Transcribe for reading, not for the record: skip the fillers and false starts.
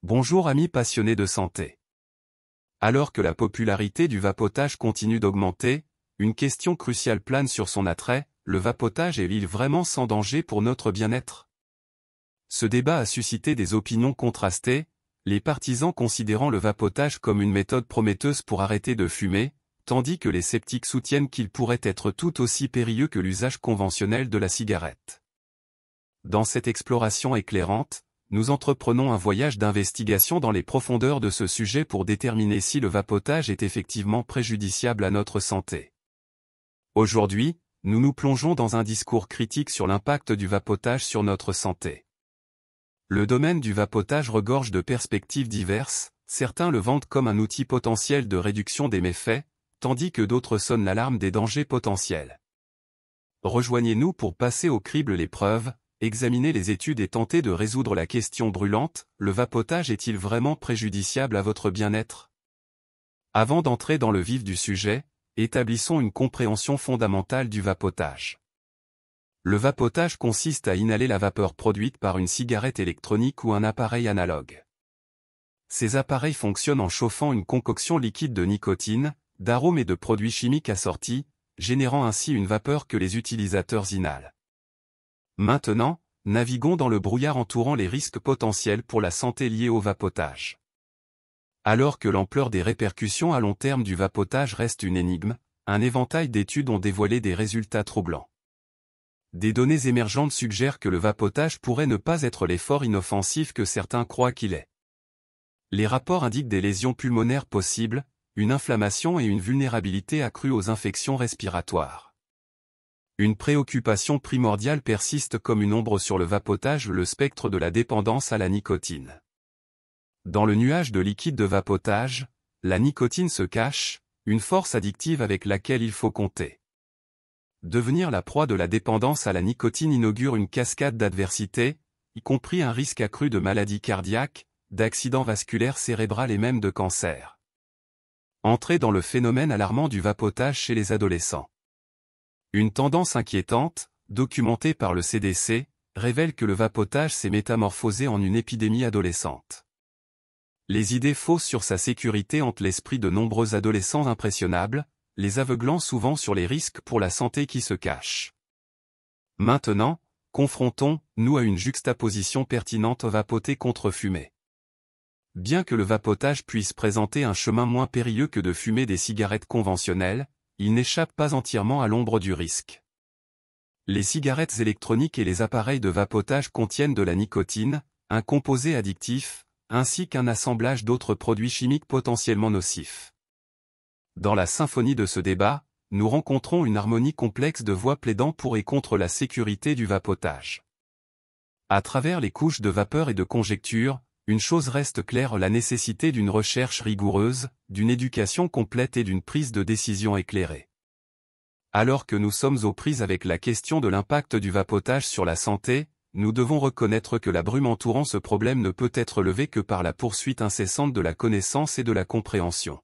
Bonjour amis passionnés de santé. Alors que la popularité du vapotage continue d'augmenter, une question cruciale plane sur son attrait: le vapotage est-il vraiment sans danger pour notre bien-être? Ce débat a suscité des opinions contrastées, les partisans considérant le vapotage comme une méthode prometteuse pour arrêter de fumer, tandis que les sceptiques soutiennent qu'il pourrait être tout aussi périlleux que l'usage conventionnel de la cigarette. Dans cette exploration éclairante, nous entreprenons un voyage d'investigation dans les profondeurs de ce sujet pour déterminer si le vapotage est effectivement préjudiciable à notre santé. Aujourd'hui, nous nous plongeons dans un discours critique sur l'impact du vapotage sur notre santé. Le domaine du vapotage regorge de perspectives diverses, certains le vantent comme un outil potentiel de réduction des méfaits, tandis que d'autres sonnent l'alarme des dangers potentiels. Rejoignez-nous pour passer au crible les preuves, examiner les études et tenter de résoudre la question brûlante: le vapotage est-il vraiment préjudiciable à votre bien-être? Avant d'entrer dans le vif du sujet, établissons une compréhension fondamentale du vapotage. Le vapotage consiste à inhaler la vapeur produite par une cigarette électronique ou un appareil analogue. Ces appareils fonctionnent en chauffant une concoction liquide de nicotine, d'arômes et de produits chimiques assortis, générant ainsi une vapeur que les utilisateurs inhalent. Maintenant, naviguons dans le brouillard entourant les risques potentiels pour la santé liés au vapotage. Alors que l'ampleur des répercussions à long terme du vapotage reste une énigme, un éventail d'études ont dévoilé des résultats troublants. Des données émergentes suggèrent que le vapotage pourrait ne pas être l'effort inoffensif que certains croient qu'il est. Les rapports indiquent des lésions pulmonaires possibles, une inflammation et une vulnérabilité accrue aux infections respiratoires. Une préoccupation primordiale persiste comme une ombre sur le vapotage: le spectre de la dépendance à la nicotine. Dans le nuage de liquide de vapotage, la nicotine se cache, une force addictive avec laquelle il faut compter. Devenir la proie de la dépendance à la nicotine inaugure une cascade d'adversités, y compris un risque accru de maladies cardiaques, d'accidents vasculaires cérébrales et même de cancer. Entrez dans le phénomène alarmant du vapotage chez les adolescents. Une tendance inquiétante, documentée par le CDC, révèle que le vapotage s'est métamorphosé en une épidémie adolescente. Les idées fausses sur sa sécurité hantent l'esprit de nombreux adolescents impressionnables, les aveuglant souvent sur les risques pour la santé qui se cachent. Maintenant, confrontons-nous à une juxtaposition pertinente: vapoter contre fumer. Bien que le vapotage puisse présenter un chemin moins périlleux que de fumer des cigarettes conventionnelles, il n'échappe pas entièrement à l'ombre du risque. Les cigarettes électroniques et les appareils de vapotage contiennent de la nicotine, un composé addictif, ainsi qu'un assemblage d'autres produits chimiques potentiellement nocifs. Dans la symphonie de ce débat, nous rencontrons une harmonie complexe de voix plaidant pour et contre la sécurité du vapotage. À travers les couches de vapeur et de conjecture, une chose reste claire: la nécessité d'une recherche rigoureuse, d'une éducation complète et d'une prise de décision éclairée. Alors que nous sommes aux prises avec la question de l'impact du vapotage sur la santé, nous devons reconnaître que la brume entourant ce problème ne peut être levée que par la poursuite incessante de la connaissance et de la compréhension.